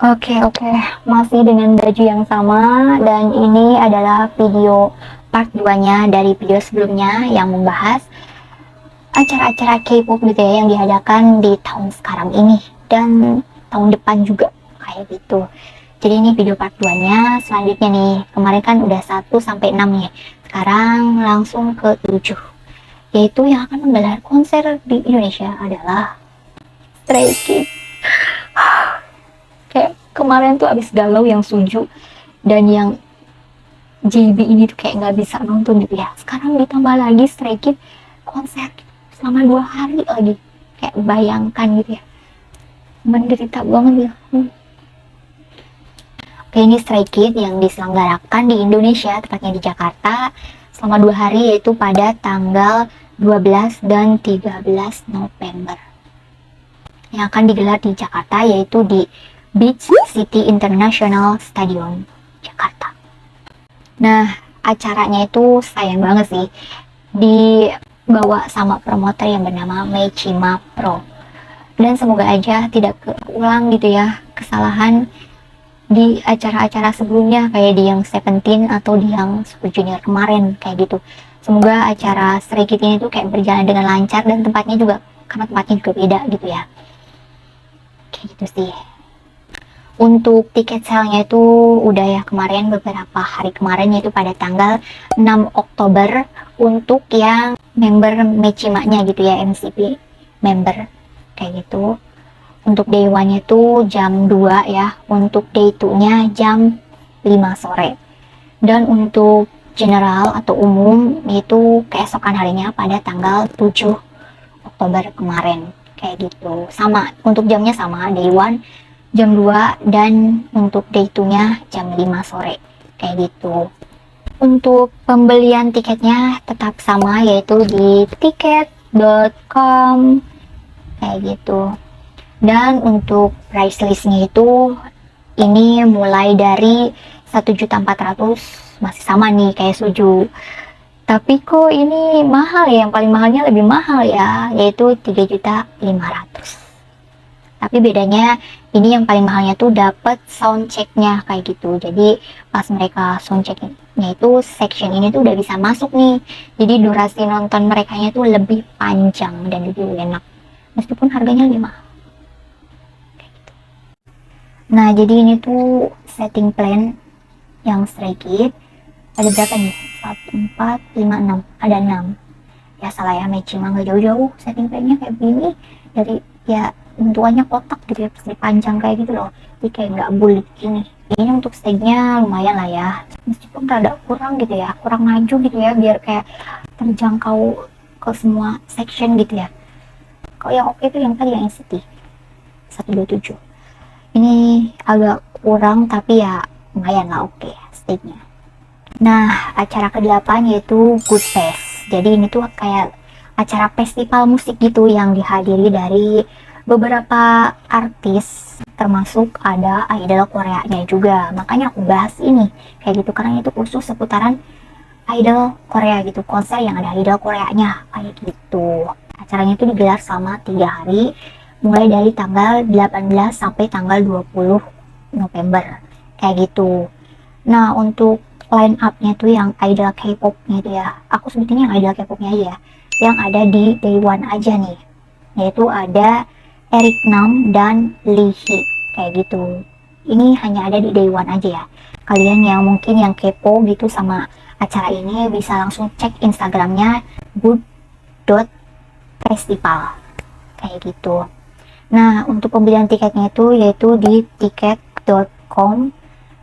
Oke, masih dengan baju yang sama, dan ini adalah video part 2-nya dari video sebelumnya yang membahas acara-acara K-pop gitu ya, yang diadakan di tahun sekarang ini dan tahun depan juga kayak gitu. Jadi ini video part 2-nya. Selanjutnya nih, kemarin kan udah 1 sampai 6 nih, sekarang langsung ke 7, yaitu yang akan menggelar konser di Indonesia adalah Stray Kids. Kayak kemarin tuh abis galau yang Suju dan yang JB ini tuh kayak nggak bisa nonton gitu ya. Sekarang ditambah lagi Stray Kids konser selama 2 hari lagi. Kayak bayangkan gitu ya, menderita banget ya. Oke, ini Stray Kids yang diselenggarakan di Indonesia, tepatnya di Jakarta, selama 2 hari, yaitu pada tanggal 12 dan 13 November. Yang akan digelar di Jakarta, yaitu di Beach City International Stadium, Jakarta. Nah, acaranya itu sayang banget sih, dibawa sama promotor yang bernama Mechima Pro. Dan semoga aja tidak keulang gitu ya kesalahan di acara-acara sebelumnya, kayak di yang Seventeen atau di yang Super Junior kemarin kayak gitu. Semoga acara Stray Kids ini tuh kayak berjalan dengan lancar, dan tempatnya juga, karena tempatnya juga beda gitu ya. Kayak gitu sih. Untuk tiket sale-nya itu udah ya kemarin, beberapa hari kemarin, yaitu pada tanggal 6 Oktober untuk yang member Mechima-nya gitu ya, MCP member kayak gitu. Untuk day 1-nya itu jam 2 ya, untuk day 2-nya jam 5 sore. Dan untuk general atau umum itu keesokan harinya pada tanggal 7 Oktober kemarin kayak gitu. Sama, untuk jamnya sama, day 1 jam 2, dan untuk day 2-nya jam 5 sore kayak gitu. Untuk pembelian tiketnya tetap sama, yaitu di tiket.com kayak gitu. Dan untuk price listnya itu ini mulai dari 1.400.000, masih sama nih kayak Suju. Tapi kok ini mahal ya, yang paling mahalnya lebih mahal ya, yaitu 3.500.000. Tapi bedanya ini yang paling mahalnya tuh dapat soundchecknya kayak gitu. Jadi pas mereka soundchecknya itu section ini tuh udah bisa masuk nih. Jadi durasi nonton mereka nya tuh lebih panjang dan lebih enak, meskipun harganya lebih mahal. Nah, jadi ini tuh setting plan yang Stray Kids. Ada berapa nih? 1, 4, 5, 6. Ada 6. Ya salah ya, Mechima nggak jauh-jauh setting plannya kayak begini. Jadi ya bentukannya kotak gitu ya, pasti panjang kayak gitu loh. Jadi kayak nggak bulat gini. Ini untuk stage-nya lumayan lah ya. Meskipun rada kurang gitu ya, kurang maju gitu ya, biar kayak terjangkau ke semua section gitu ya. Kalau yang oke itu yang tadi yang NCT 127. Ini agak kurang, tapi ya lumayan lah oke stage-nya. Nah, acara ke-8 yaitu Good Fest. Jadi ini tuh kayak acara festival musik gitu yang dihadiri dari beberapa artis, termasuk ada idol Koreanya juga. Makanya aku bahas ini kayak gitu, karena itu khusus seputaran idol Korea gitu, konser yang ada idol Koreanya kayak gitu. Acaranya itu digelar selama 3 hari, mulai dari tanggal 18 sampai tanggal 20 November kayak gitu. Nah, untuk line up-nya tuh yang idol K-pop-nya itu ya, aku sebutinnya yang idol K-pop-nya aja ya, yang ada di day 1 aja nih, yaitu ada Eric Nam dan Lee Hee kayak gitu. Ini hanya ada di day 1 aja ya. Kalian yang mungkin yang kepo gitu sama acara ini bisa langsung cek Instagramnya good.festival kayak gitu. Nah, untuk pembelian tiketnya itu yaitu di tiket.com,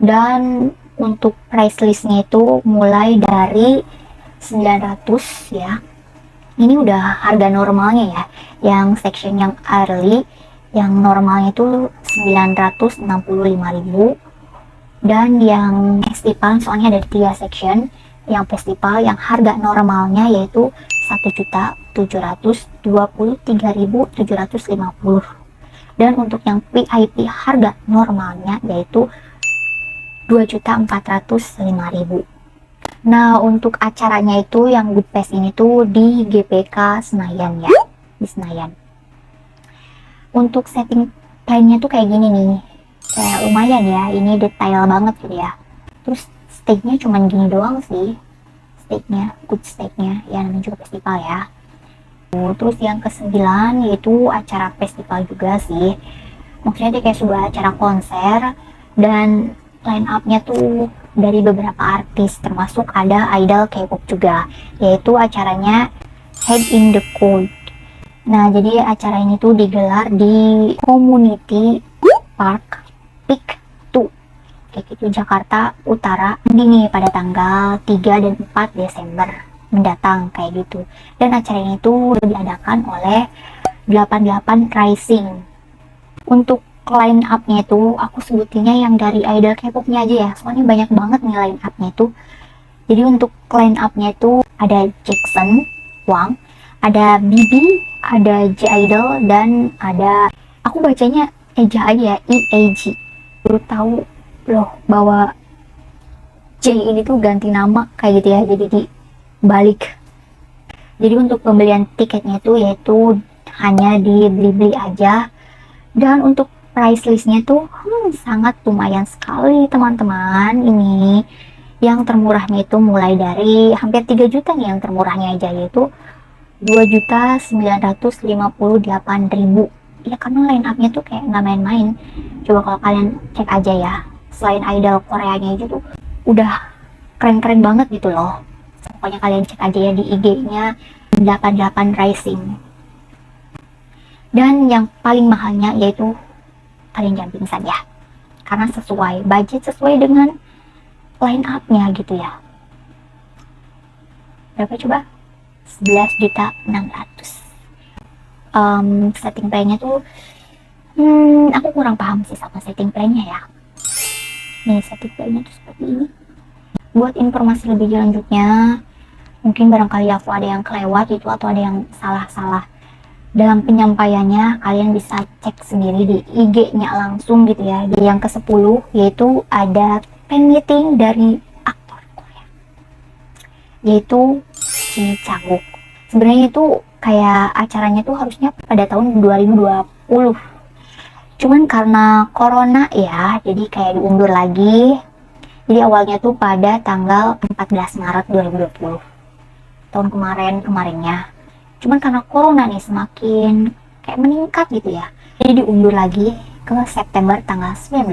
dan untuk price listnya itu mulai dari 900 ya. Ini udah harga normalnya ya. Yang section yang early, yang normalnya itu 965.000. Dan yang festival, soalnya ada 3 section. Yang festival yang harga normalnya yaitu 1.723.750. Dan untuk yang VIP harga normalnya yaitu 2.405.000. Nah, untuk acaranya itu yang Good Fest ini tuh di GPK Senayan ya, di Senayan. Untuk setting plan-nya tuh kayak gini nih. kayak lumayan ya, ini detail banget gitu ya. Terus stage-nya cuman gini doang sih, stage-nya, good stage-nya, ya namanya juga festival ya. Terus yang ke-9 yaitu acara festival juga sih, maksudnya dia kayak sebuah acara konser, dan line up-nya tuh dari beberapa artis, termasuk ada idol K-pop juga, yaitu acaranya Head in the Cold. Nah, jadi acara ini tuh digelar di Community Park Peak 2, kayak gitu, Jakarta Utara, ini pada tanggal 3 dan 4 Desember mendatang kayak gitu. Dan acara ini tuh diadakan oleh 88 Rising. Untuk line up-nya itu aku sebutinnya yang dari idol K-pop-nya aja ya, soalnya banyak banget nih line up-nya itu. Jadi untuk line up-nya itu ada Jackson Wang, ada Bibi, ada J-Idol, dan ada, aku bacanya Eja aja ya, EAG. Baru tahu loh bahwa J ini tuh ganti nama kayak gitu ya, jadi dibalik. Jadi untuk pembelian tiketnya itu yaitu hanya di Blibli aja, dan untuk price listnya tuh sangat lumayan sekali teman-teman. Ini yang termurahnya itu mulai dari hampir 3 juta nih, yang termurahnya aja yaitu 2.958.000 ya, karena line up-nya tuh kayak nggak main-main. Coba kalau kalian cek aja ya, selain idol Koreanya itu tuh udah keren-keren banget gitu loh. Pokoknya kalian cek aja ya di IG-nya 88 Rising. Dan yang paling mahalnya yaitu, kalian jangan pingsan ya, karena sesuai budget, sesuai dengan line up-nya gitu ya. Berapa coba? 11.600.000. Setting plan-nya tuh aku kurang paham sih sama setting plan-nya ya. Nih, setting plan-nya tuh seperti ini. Buat informasi lebih lanjutnya, mungkin barangkali aku ada yang kelewat itu, atau ada yang salah-salah dalam penyampaiannya, kalian bisa cek sendiri di IG-nya langsung gitu ya. Di yang ke-10 yaitu ada fan meeting dari aktor Korea, yaitu Kim Chang-wook. Sebenarnya itu kayak acaranya tuh harusnya pada tahun 2020, cuman karena corona ya, jadi kayak diundur lagi. Jadi awalnya tuh pada tanggal 14 Maret 2020, tahun kemarinnya. Cuman karena corona nih semakin kayak meningkat gitu ya, jadi diundur lagi ke September tanggal 19.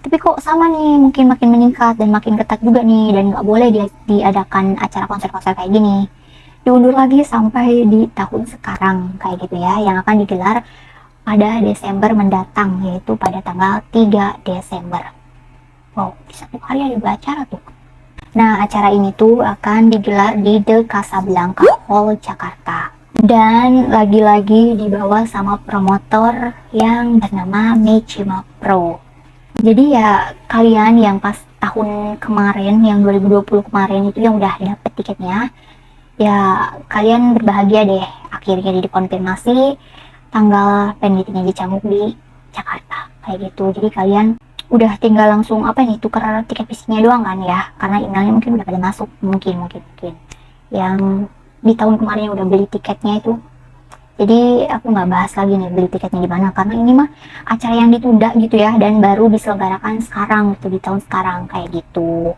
Tapi kok sama nih, mungkin makin meningkat dan makin ketat juga nih, dan nggak boleh diadakan acara konser-konser kayak gini. Diundur lagi sampai di tahun sekarang kayak gitu ya, yang akan digelar pada Desember mendatang, yaitu pada tanggal 3 Desember. Wow, di satu hari ada 2 acara tuh. Nah, acara ini tuh akan digelar di The Casablanca Hall, Jakarta. Dan lagi-lagi dibawa sama promotor yang bernama Mechima Pro. Jadi ya, kalian yang pas tahun kemarin, yang 2020 kemarin itu yang udah dapet tiketnya, ya kalian berbahagia deh, akhirnya dikonfirmasi tanggal fan meetingnya di Canguk di Jakarta kayak gitu. Jadi kalian udah tinggal langsung tukar tiket fisiknya doang kan ya, karena emailnya mungkin udah pada masuk, mungkin yang di tahun kemarin udah beli tiketnya itu. Jadi aku nggak bahas lagi nih beli tiketnya di mana, karena ini mah acara yang ditunda gitu ya, dan baru diselenggarakan sekarang gitu, di tahun sekarang kayak gitu.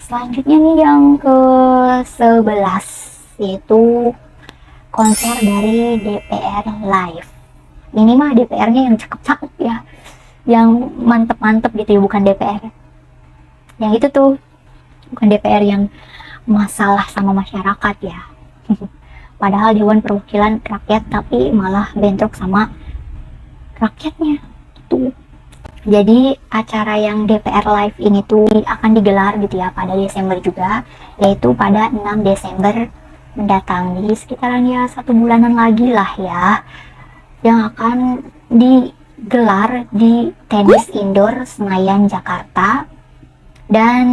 Selanjutnya nih yang ke-11 yaitu konser dari DPR Live. Ini mah DPR-nya yang cakep-cakep ya, yang mantep-mantep gitu ya, bukan DPR yang itu tuh, bukan DPR yang masalah sama masyarakat ya. Padahal Dewan Perwakilan Rakyat, tapi malah bentrok sama rakyatnya tuh. Jadi acara yang DPR Live ini tuh akan digelar gitu ya pada Desember juga, yaitu pada 6 Desember mendatang. Jadi sekitaran ya 1 bulanan lagi lah ya, yang akan digelar di Tenis Indoor Senayan, Jakarta. Dan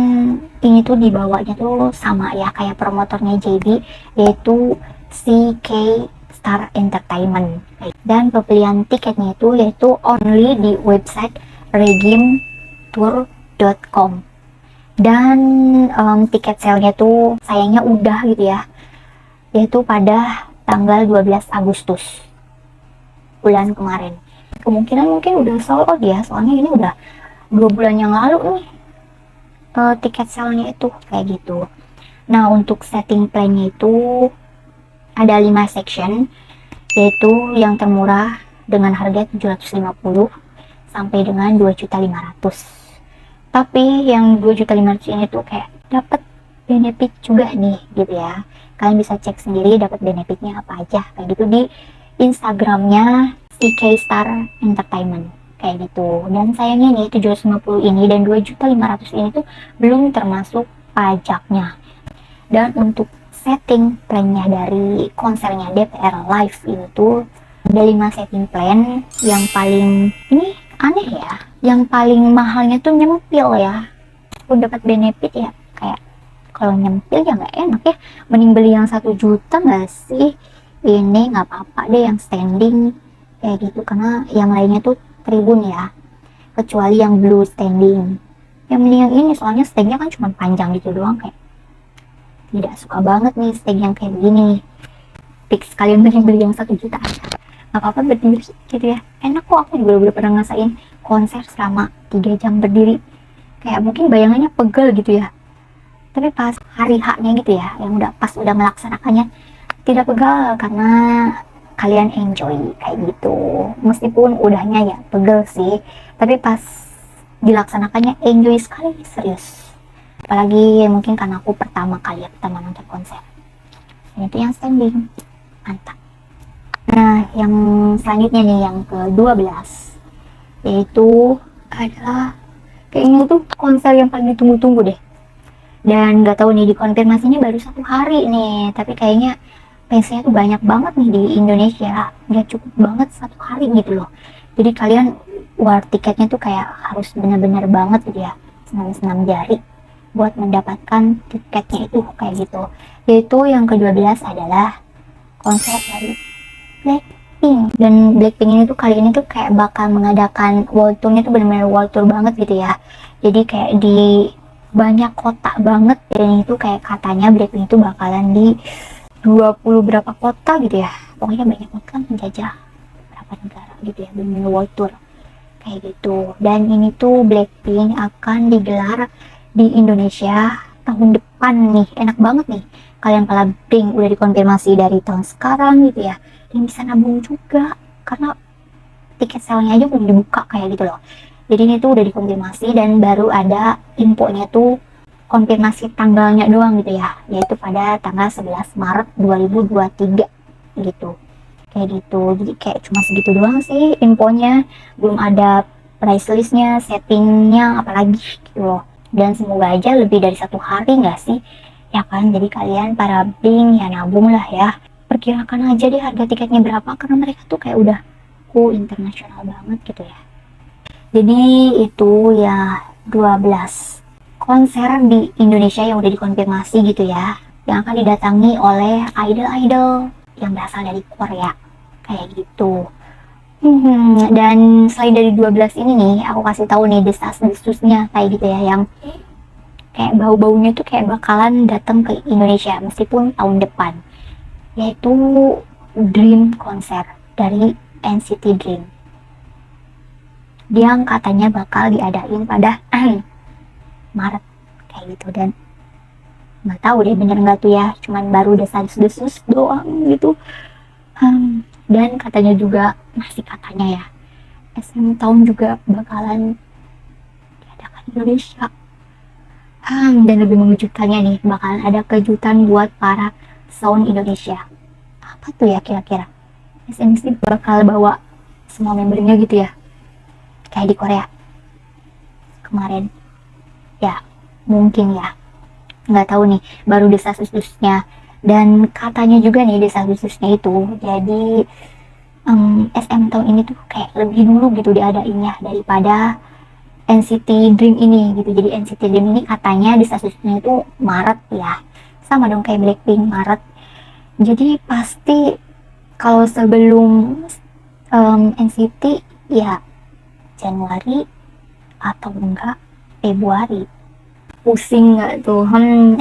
ini tuh dibawanya tuh sama ya kayak promotornya JB, yaitu CK Star Entertainment. Dan pembelian tiketnya itu yaitu only di website regimtour.com. Dan tiket sale-nya tuh sayangnya udah gitu ya, yaitu pada tanggal 12 Agustus bulan kemarin. kemungkinan mungkin udah sold out ya, soalnya ini udah 2 bulan yang lalu nih tiket sale-nya itu kayak gitu. Nah, untuk setting plan-nya itu ada 5 section, yaitu yang termurah dengan harga 750 sampai dengan 2.500.000. Tapi yang 2.500.000 ini tuh kayak dapat benefit juga nih gitu ya. Kalian bisa cek sendiri dapat benefitnya apa aja kayak gitu di Instagramnya CK Star Entertainment kayak gitu. Dan sayangnya nih 750 ini dan 2.500.000 ini tuh belum termasuk pajaknya. Dan untuk setting plannya dari konsernya DPR Live ini tuh ada 5 setting plan. Yang paling ini aneh ya, yang paling mahalnya tuh nyempil ya. Aku dapat benefit ya, kayak kalau nyempil ya nggak enak ya, mending beli yang 1 juta nggak sih. Ini nggak apa-apa deh yang standing kayak gitu, karena yang lainnya tuh tribun ya, kecuali yang blue standing. Yang mending yang ini, soalnya stagnya kan cuma panjang gitu doang, kayak tidak suka banget nih stag yang kayak begini. Fix kalian beli yang 1 juta aja, nggak apa-apa berdiri gitu ya, enak kok. Aku juga udah pernah ngasain konser selama 3 jam berdiri, kayak mungkin bayangannya pegel gitu ya, tapi pas hari H-nya gitu ya, yang udah pas udah melaksanakannya tidak pegal karena kalian enjoy kayak gitu. Meskipun udahnya ya pegel sih, tapi pas dilaksanakannya enjoy sekali, serius. Apalagi mungkin karena aku pertama nonton konser. Dan itu yang standing, mantap. Nah, yang selanjutnya nih, yang ke-12, yaitu adalah kayaknya itu konser yang paling ditunggu-tunggu deh. Dan nggak tahu nih dikonfirmasinya baru 1 hari nih, tapi kayaknya fansnya tuh banyak banget nih di Indonesia, nggak cukup banget 1 hari gitu loh. Jadi kalian war tiketnya tuh kayak harus bener-bener banget gitu ya, senam-senam jari buat mendapatkan tiketnya itu kayak gitu. Yaitu yang ke-12 adalah konser dari Blackpink. Dan Blackpink ini tuh kali ini tuh kayak bakal mengadakan world tournya tuh bener-bener world tour banget gitu ya. Jadi kayak di banyak kota banget, dan itu kayak katanya Blackpink itu bakalan di 20 berapa kota gitu ya, pokoknya banyak banget kan, menjajah berapa negara gitu ya, bener-bener world tour kayak gitu. Dan ini tuh Blackpink akan digelar di Indonesia tahun depan nih, enak banget nih kalian para Blackpink udah dikonfirmasi dari tahun sekarang gitu ya, dan bisa nabung juga karena tiket sale-nya aja belum dibuka kayak gitu loh. Jadi ini tuh udah dikonfirmasi dan baru ada infonya tuh konfirmasi tanggalnya doang gitu ya, yaitu pada tanggal 11 Maret 2023 gitu. Kayak gitu. Jadi kayak cuma segitu doang sih infonya, belum ada price listnya, settingnya apalagi gitu loh. Dan semoga aja lebih dari 1 hari nggak sih, ya kan. Jadi kalian para Bing ya nabung lah ya, perkirakan aja deh harga tiketnya berapa, karena mereka tuh kayak udah internasional banget gitu ya. Jadi itu ya 12 konser di Indonesia yang udah dikonfirmasi gitu ya, yang akan didatangi oleh idol-idol yang berasal dari Korea kayak gitu. Dan selain dari 12 ini nih, aku kasih tahu nih desas-desusnya kayak gitu ya, yang kayak bau-baunya tuh kayak bakalan datang ke Indonesia meskipun tahun depan, yaitu Dream konser dari NCT Dream. Dia katanya bakal diadain pada Maret kayak gitu, dan nggak tahu deh bener nggak tuh ya, cuman baru desas-desus doang gitu. Dan katanya juga, masih katanya ya, SM Town juga bakalan diadakan di Indonesia. Dan lebih mengejutkannya nih, bakalan ada kejutan buat para sound Indonesia. Apa tuh ya kira-kira? SNSD bakal bawa semua membernya gitu ya, kayak di Korea kemarin ya, mungkin ya, nggak tahu nih, baru desas-desusnya. Dan katanya juga nih desas-desusnya itu, jadi SM tahun ini tuh kayak lebih dulu gitu diadainnya daripada NCT Dream ini gitu. Jadi NCT Dream ini katanya desas-desusnya itu Maret ya, sama dong kayak Blackpink Maret. Jadi pasti kalau sebelum NCT ya Januari atau enggak Februari. Pusing nggak tuh?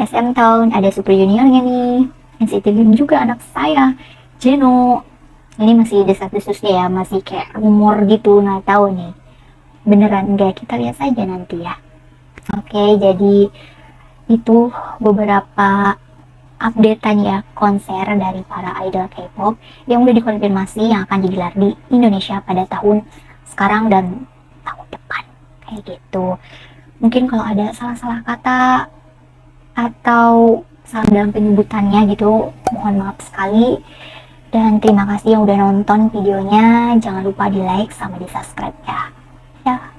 SM Town ada Super Juniornya nih, NCT Dream juga anak saya Jeno, Ini masih desas-desusnya ya, masih kayak rumor gitu, nggak tahu nih beneran enggak, kita lihat saja nanti ya. Oke, jadi itu beberapa updatean ya konser dari para idol K-pop yang udah dikonfirmasi yang akan digelar di Indonesia pada tahun sekarang dan tahun depan kayak gitu. Mungkin kalau ada salah-salah kata atau salah dalam penyebutannya gitu, mohon maaf sekali. Dan terima kasih yang udah nonton videonya. Jangan lupa di like sama di subscribe ya. Ya.